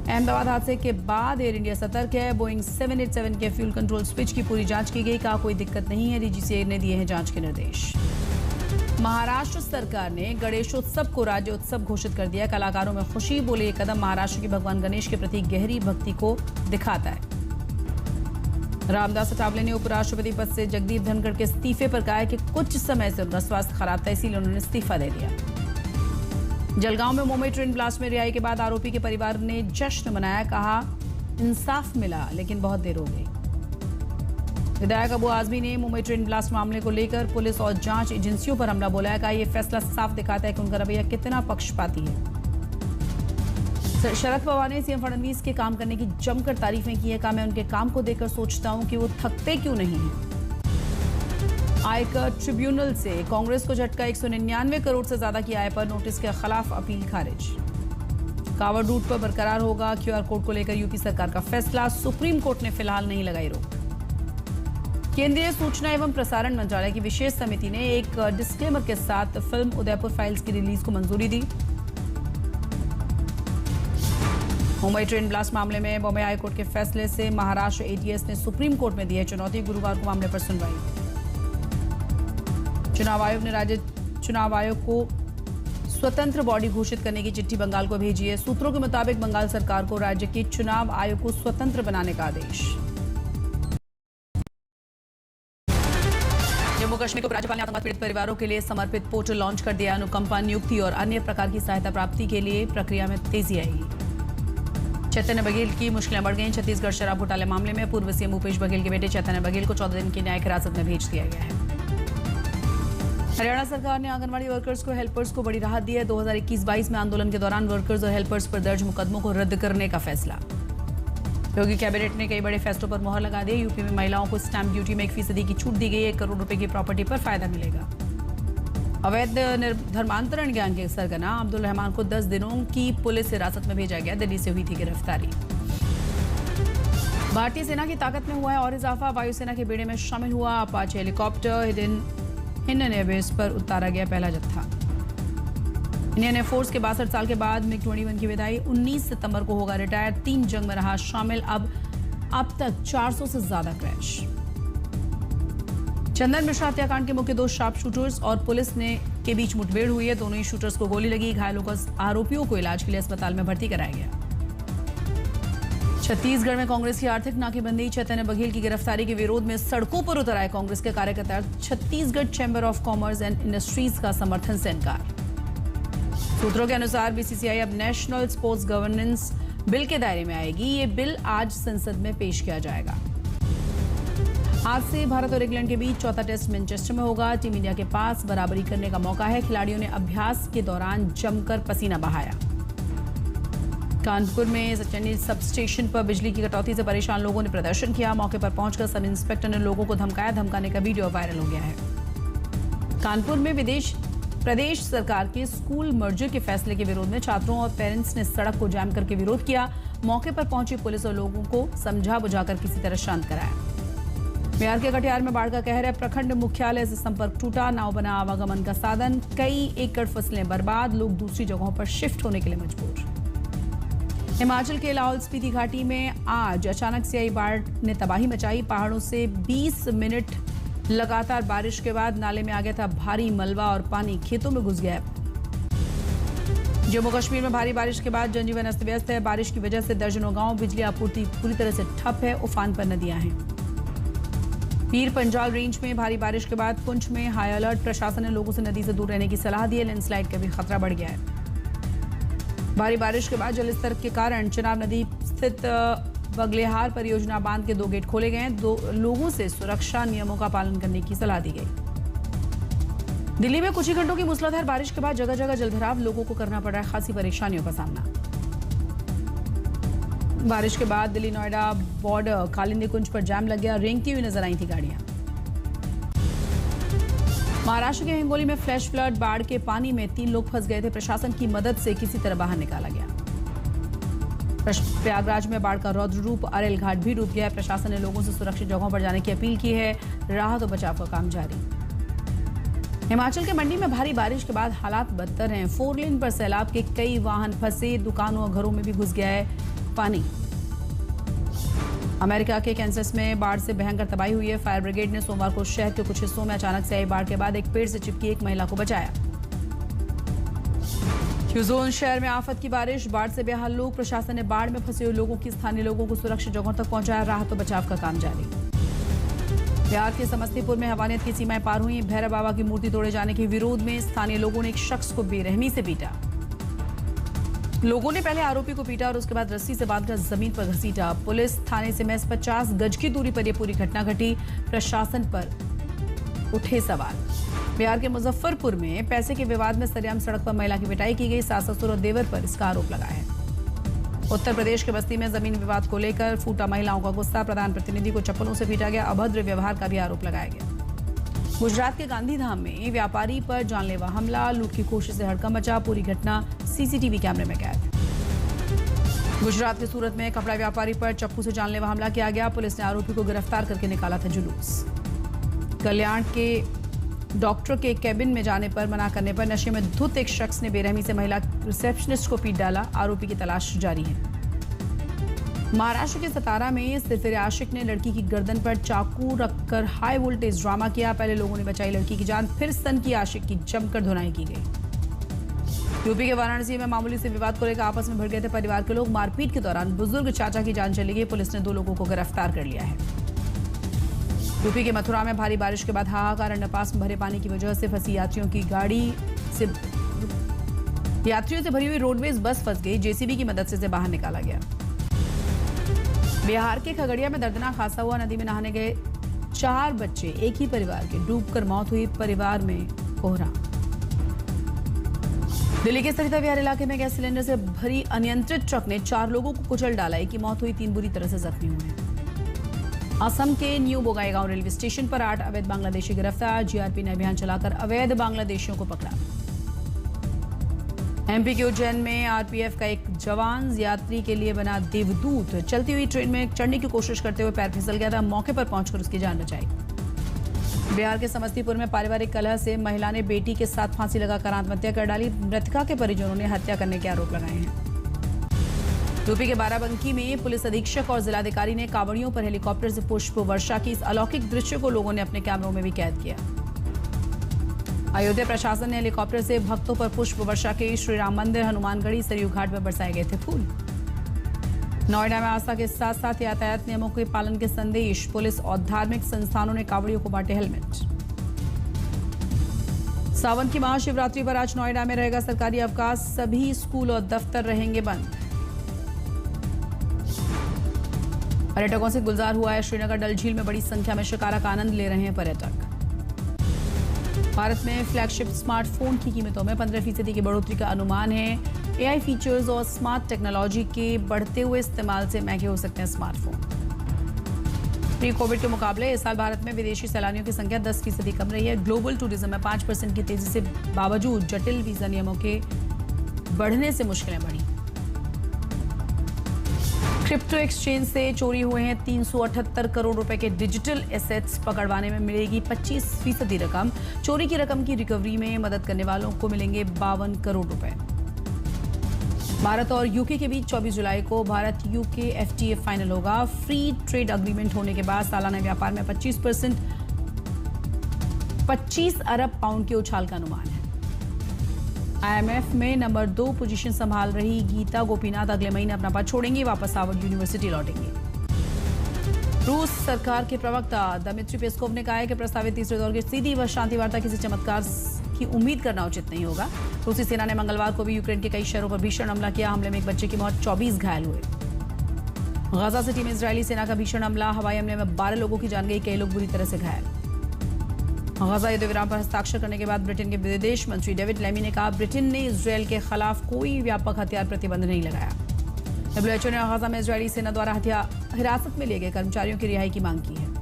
अहमदाबाद हादसे के बाद एयर इंडिया सतर्क है। बोइंग 787 के फ्यूल कंट्रोल स्विच की पूरी जांच की गई। कहा कोई दिक्कत नहीं है। डीजीसीए ने दिए हैं जांच के निर्देश। महाराष्ट्र सरकार ने गणेशोत्सव को राज्य उत्सव घोषित कर दिया। कलाकारों में खुशी। बोले ये कदम महाराष्ट्र की भगवान गणेश के प्रति गहरी भक्ति को दिखाता है। रामदास अठावले ने उपराष्ट्रपति पद से जगदीप धनखड़ के इस्तीफे पर कहा है कि कुछ समय से उनका स्वास्थ्य खराब था, इसीलिए उन्होंने इस्तीफा दे दिया। जलगांव में मुंबई ट्रेन ब्लास्ट में रिहाई के बाद आरोपी के परिवार ने जश्न मनाया। कहा इंसाफ मिला लेकिन बहुत देर हो गई। विधायक अबू आजमी ने मुंबई ट्रेन ब्लास्ट मामले को लेकर पुलिस और जांच एजेंसियों पर हमला बोला। कहा यह फैसला साफ दिखाता है कि उनका रवैया कितना पक्षपाती है। शरद पवार ने सीएम फडणवीस के काम करने की जमकर तारीफें की है। कहा मैं उनके काम को देखकर सोचता हूं कि वो थकते क्यों नहीं हैं। आयकर ट्रिब्यूनल से कांग्रेस को झटका। 199 करोड़ से ज्यादा की आय पर नोटिस के खिलाफ अपील खारिज। कावड़ रूट पर बरकरार होगा। क्यूआर कोड को लेकर यूपी सरकार का फैसला। सुप्रीम कोर्ट ने फिलहाल नहीं लगाई रोक। केंद्रीय सूचना एवं प्रसारण मंत्रालय की विशेष समिति ने एक डिस्क्लेमर के साथ फिल्म उदयपुर फाइल्स की रिलीज को मंजूरी दी। मुंबई ट्रेन ब्लास्ट मामले में बॉम्बे हाईकोर्ट के फैसले से महाराष्ट्र एटीएस ने सुप्रीम कोर्ट में दी है चुनौती। गुरुवार को मामले पर सुनवाई। चुनाव आयोग ने राज्य चुनाव आयोग को स्वतंत्र बॉडी घोषित करने की चिट्ठी बंगाल को भेजी है। सूत्रों के मुताबिक बंगाल सरकार को राज्य के चुनाव आयोग को स्वतंत्र बनाने का आदेश। जम्मू कश्मीर को राज्यपाल ने आतंकवाद पीड़ित परिवारों के लिए समर्पित पोर्टल लॉन्च कर दिया। अनुकंपा, नियुक्ति और अन्य प्रकार की सहायता प्राप्ति के लिए प्रक्रिया में तेजी आएगी। चैतन्य बघेल की मुश्किलें बढ़ गईं। छत्तीसगढ़ शराब घोटाले मामले में पूर्व सीएम भूपेश बघेल के बेटे चैतन्य बघेल को 14 दिन की न्यायिक हिरासत में भेज दिया गया है। हरियाणा सरकार ने आंगनवाड़ी वर्कर्स को हेल्पर्स को बड़ी राहत दी है। 2021-22 में आंदोलन के दौरान वर्कर्स और हेल्पर्स पर दर्ज मुकदमों को रद्द करने का फैसला। योगी कैबिनेट ने कई बड़े फैसलों पर मोहर लगा दी। यूपी में महिलाओं को स्टैंप ड्यूटी में 1% की छूट दी गई। 1 करोड़ रुपए की प्रॉपर्टी पर फायदा मिलेगा। अवैध धर्मांतरण गैंग के सरगना अब्दुल रहमान को 10 दिनों की पुलिस हिरासत में भेजा गया। दिल्ली से हुई थी गिरफ्तारी। भारतीय सेना की ताकत में हुआ है और इजाफा। वायुसेना के बेड़े में शामिल हुआ अपाचे हेलीकॉप्टर। हिंडन एयरबेस पर उतारा गया पहला जत्था। इंडियन एयरफोर्स के 62 साल के बाद मिग 21 की विदाई। 19 सितंबर को होगा रिटायर। 3 जंग में रहा शामिल। अब तक 400 से ज्यादा क्रैश। चंदन मिश्रा हत्याकांड के मुख्य 2 शार्प शूटर्स और पुलिस के बीच मुठभेड़ हुई है। दोनों ही शूटर्स को गोली लगी। घायलों को आरोपियों को इलाज के लिए अस्पताल में भर्ती कराया गया। छत्तीसगढ़ में कांग्रेस की आर्थिक नाकेबंदी। चैतन्य बघेल की गिरफ्तारी के विरोध में सड़कों पर उतर आए कांग्रेस के कार्यकर्ता। Chhattisgarh chamber of commerce and industries का समर्थन से इनकार। सूत्रों के अनुसार बीसीसीआई अब नेशनल स्पोर्ट्स गवर्नेंस बिल के दायरे में आएगी। ये बिल आज संसद में पेश किया जाएगा। आज से भारत और इंग्लैंड के बीच चौथा टेस्ट मैनचेस्टर में होगा। टीम इंडिया के पास बराबरी करने का मौका है। खिलाड़ियों ने अभ्यास के दौरान जमकर पसीना बहाया। कानपुर में सचनी सब स्टेशन पर बिजली की कटौती से परेशान लोगों ने प्रदर्शन किया। मौके पर पहुंचकर सब इंस्पेक्टर ने लोगों को धमकाया। धमकाने का वीडियो वायरल हो गया है। कानपुर में प्रदेश सरकार के स्कूल मर्जर के फैसले के विरोध में छात्रों और पेरेंट्स ने सड़क को जाम करके विरोध किया। मौके पर पहुंची पुलिस और लोगों को समझा बुझाकर किसी तरह शांत कराया। बिहार के कटिहार में बाढ़ का कहर है। प्रखंड मुख्यालय से संपर्क टूटा। नाव बना आवागमन का साधन। कई एकड़ फसलें बर्बाद। लोग दूसरी जगहों पर शिफ्ट होने के लिए मजबूर। हिमाचल के लाहौल स्पीति घाटी में आज अचानक से आई बाढ़ ने तबाही मचाई। पहाड़ों से 20 मिनट लगातार बारिश के बाद नाले में आ गया था भारी मलबा और पानी खेतों में घुस गया। जम्मू कश्मीर में भारी बारिश के बाद जनजीवन अस्त व्यस्त है। बारिश की वजह से दर्जनों गांव बिजली आपूर्ति पूरी तरह से ठप है। उफान पर नदियां हैं। पीर पंजाल रेंज में भारी बारिश के बाद पुंछ में हाई अलर्ट। प्रशासन ने लोगों से नदी से दूर रहने की सलाह दी है। लैंडस्लाइड का भी खतरा बढ़ गया है। भारी बारिश के बाद जलस्तर के कारण चिनाब नदी स्थित बगलेहार परियोजना बांध के 2 गेट खोले गए हैं। लोगों से सुरक्षा नियमों का पालन करने की सलाह दी गई। दिल्ली में कुछ ही घंटों की मूसलाधार बारिश के बाद जगह जगह जलभराव। लोगों को करना पड़ रहा है खासी परेशानियों का सामना। बारिश के बाद दिल्ली नोएडा बॉर्डर कालिंदी कुंज पर जाम लग गया। रेंगती हुई नजर आई थी गाड़ियां। महाराष्ट्र के हिंगोली में फ्लैश फ्लड। बाढ़ के पानी में 3 लोग फंस गए थे। प्रशासन की मदद से किसी तरह बाहर निकाला गया। प्रयागराज में बाढ़ का रौद्र रूप। अरेल घाट भी डूब गया है। प्रशासन ने लोगों से सुरक्षित जगहों पर जाने की अपील की है। राहत और बचाव का काम जारी। हिमाचल के मंडी में भारी बारिश के बाद हालात बदतर हैं। 4 लेन पर सैलाब के कई वाहन फंसे। दुकानों और घरों में भी घुस गया है पानी। अमेरिका के कैंसस में बाढ़ से भयंकर तबाही हुई है। फायर ब्रिगेड ने सोमवार को शहर के कुछ हिस्सों में अचानक से आई बाढ़ के बाद एक पेड़ से चिपकी एक महिला को बचाया। ह्यूस्टन शहर में आफत की बारिश, बाढ़ से बेहाल लोग। प्रशासन ने बाढ़ में फंसे हुए लोगों की स्थानीय लोगों को सुरक्षित जगहों तक पहुंचाया। राहत और बचाव का काम जारी। बिहार के समस्तीपुर में हैवानियत की सीमाएं पार हुई। भैरव बाबा की मूर्ति तोड़े जाने के विरोध में स्थानीय लोगों ने एक शख्स को बेरहमी से पीटा। लोगों ने पहले आरोपी को पीटा और उसके बाद रस्सी से बांधकर जमीन पर घसीटा। पुलिस थाने से महज 50 गज की दूरी पर यह पूरी घटना घटी। प्रशासन पर उठे सवाल। बिहार के मुजफ्फरपुर में पैसे के विवाद में सरेआम सड़क पर महिला की पिटाई की गई। सास ससुर और देवर पर इसका आरोप लगा है। उत्तर प्रदेश के बस्ती में जमीन विवाद को लेकर फूटा महिलाओं का गुस्सा। प्रधान प्रतिनिधि को चप्पलों से पीटा गया। अभद्र व्यवहार का भी आरोप लगाया गया। गुजरात के गांधीधाम में व्यापारी पर जानलेवा हमला, लूट की कोशिश से हड़कंप मचा। पूरी घटना सीसीटीवी कैमरे में कैद। गुजरात के सूरत में कपड़ा व्यापारी पर चप्पू से जानलेवा हमला किया गया। पुलिस ने आरोपी को गिरफ्तार करके निकाला था जुलूस। कल्याण के डॉक्टर के केबिन में जाने पर मना करने पर नशे में धुत एक शख्स ने बेरहमी से महिला रिसेप्शनिस्ट को पीट डाला। आरोपी की तलाश जारी है। महाराष्ट्र के सतारा में सिरफिरे आशिक ने लड़की की गर्दन पर चाकू रखकर हाई वोल्टेज ड्रामा किया। पहले लोगों ने बचाई लड़की की जान, फिर सन की आशिक की जमकर धुनाई की गई। यूपी के वाराणसी में मामूली से विवाद को लेकर आपस में भिड़ गए थे परिवार के लोग। मारपीट के दौरान बुजुर्ग चाचा की जान चली गई। पुलिस ने 2 लोगों को गिरफ्तार कर लिया है। यूपी के मथुरा में भारी बारिश के बाद हाहाकार। अंडरपास में भरे पानी की वजह से फंसी यात्रियों से भरी हुई रोडवेज बस फंस गई। जेसीबी की मदद से इसे बाहर निकाला गया। बिहार के खगड़िया में दर्दनाक हादसा हुआ। नदी में नहाने गए 4 बच्चे एक ही परिवार के डूबकर मौत हुई। परिवार में कोहरा। दिल्ली के सरिता विहार इलाके में गैस सिलेंडर से भरी अनियंत्रित ट्रक ने 4 लोगों को कुचल डाला। एक की मौत हुई, 3 बुरी तरह से जख्मी हुए हैं। असम के न्यू बोगाईगांव रेलवे स्टेशन पर 8 अवैध बांग्लादेशी गिरफ्तार। जीआरपी ने अभियान चलाकर अवैध बांग्लादेशियों को पकड़ा। एमपी के उज्जैन में आरपीएफ का एक जवान यात्री के लिए बना देवदूत। चलती हुई ट्रेन में चढ़ने की कोशिश करते हुए पैर फिसल गया था। मौके पर पहुंचकर उसकी जान बचाई। बिहार के समस्तीपुर में पारिवारिक कलह से महिला ने बेटी के साथ फांसी लगाकर आत्महत्या कर डाली। मृतका के परिजनों ने हत्या करने के आरोप लगाए हैं। यूपी के बाराबंकी में पुलिस अधीक्षक और जिलाधिकारी ने कांवड़ियों पर हेलीकॉप्टर से पुष्प वर्षा की। इस अलौकिक दृश्य को लोगों ने अपने कैमरों में भी कैद किया। अयोध्या प्रशासन ने हेलीकॉप्टर से भक्तों पर पुष्प वर्षा की। श्री राम मंदिर, हनुमानगढ़ी, सरयू घाट पर बरसाए गए थे फूल। नोएडा में आस्था के साथ साथ यातायात नियमों के पालन के संदेश। पुलिस और धार्मिक संस्थानों ने कांवड़ियों को बांटे हेलमेट। सावन की महाशिवरात्रि पर आज नोएडा में रहेगा सरकारी अवकाश। सभी स्कूल और दफ्तर रहेंगे बंद। पर्यटकों से गुलजार हुआ है श्रीनगर। डल झील में बड़ी संख्या में शिकारा का आनंद ले रहे हैं पर्यटक। भारत में फ्लैगशिप स्मार्टफोन की कीमतों में 15% की बढ़ोतरी का अनुमान है। एआई फीचर्स और स्मार्ट टेक्नोलॉजी के बढ़ते हुए इस्तेमाल से महंगे हो सकते हैं स्मार्टफोन। प्री कोविड के मुकाबले इस साल भारत में विदेशी सैलानियों की संख्या 10% कम रही है। ग्लोबल टूरिज्म में 5% की तेजी से बावजूद जटिल वीजा नियमों के बढ़ने से मुश्किलें बढ़ी। क्रिप्टो एक्सचेंज से चोरी हुए हैं 378 करोड़ रुपए के डिजिटल एसेट्स। पकड़वाने में मिलेगी 25% रकम। चोरी की रकम की रिकवरी में मदद करने वालों को मिलेंगे 52 करोड़ रुपए। भारत और यूके के बीच 24 जुलाई को भारत यूके एफटीए फाइनल होगा। फ्री ट्रेड एग्रीमेंट होने के बाद सालाना व्यापार में 25 अरब पाउंड के उछाल का अनुमान है। आईएमएफ में नंबर 2 पोजीशन संभाल रही गीता गोपीनाथ अगले महीने अपना पद छोड़ेंगी। वापस हार्वर्ड यूनिवर्सिटी लौटेंगे। रूस सरकार के प्रवक्ता दमित्री पेस्कोव ने कहा है कि प्रस्तावित तीसरे दौर की सीधी व शांति वार्ता किसी चमत्कार की उम्मीद करना उचित नहीं होगा। रूसी सेना ने मंगलवार को भी यूक्रेन के कई शहरों पर भीषण हमला किया। हमले में एक बच्चे की मौत, 24 घायल हुए। गाजा सिटी में इजरायली सेना का भीषण हमला। हवाई हमले में 12 लोगों की जान गई, कई लोग बुरी तरह से घायल। गाजा युद्ध विराम पर हस्ताक्षर करने के बाद ब्रिटेन के विदेश मंत्री डेविड लेमी ने कहा, ब्रिटेन ने इजरायल के खिलाफ कोई व्यापक हथियार प्रतिबंध नहीं लगाया। WHO ने गाजा में इजरायली सेना द्वारा हिरासत में लिए गए कर्मचारियों की रिहाई की मांग की है।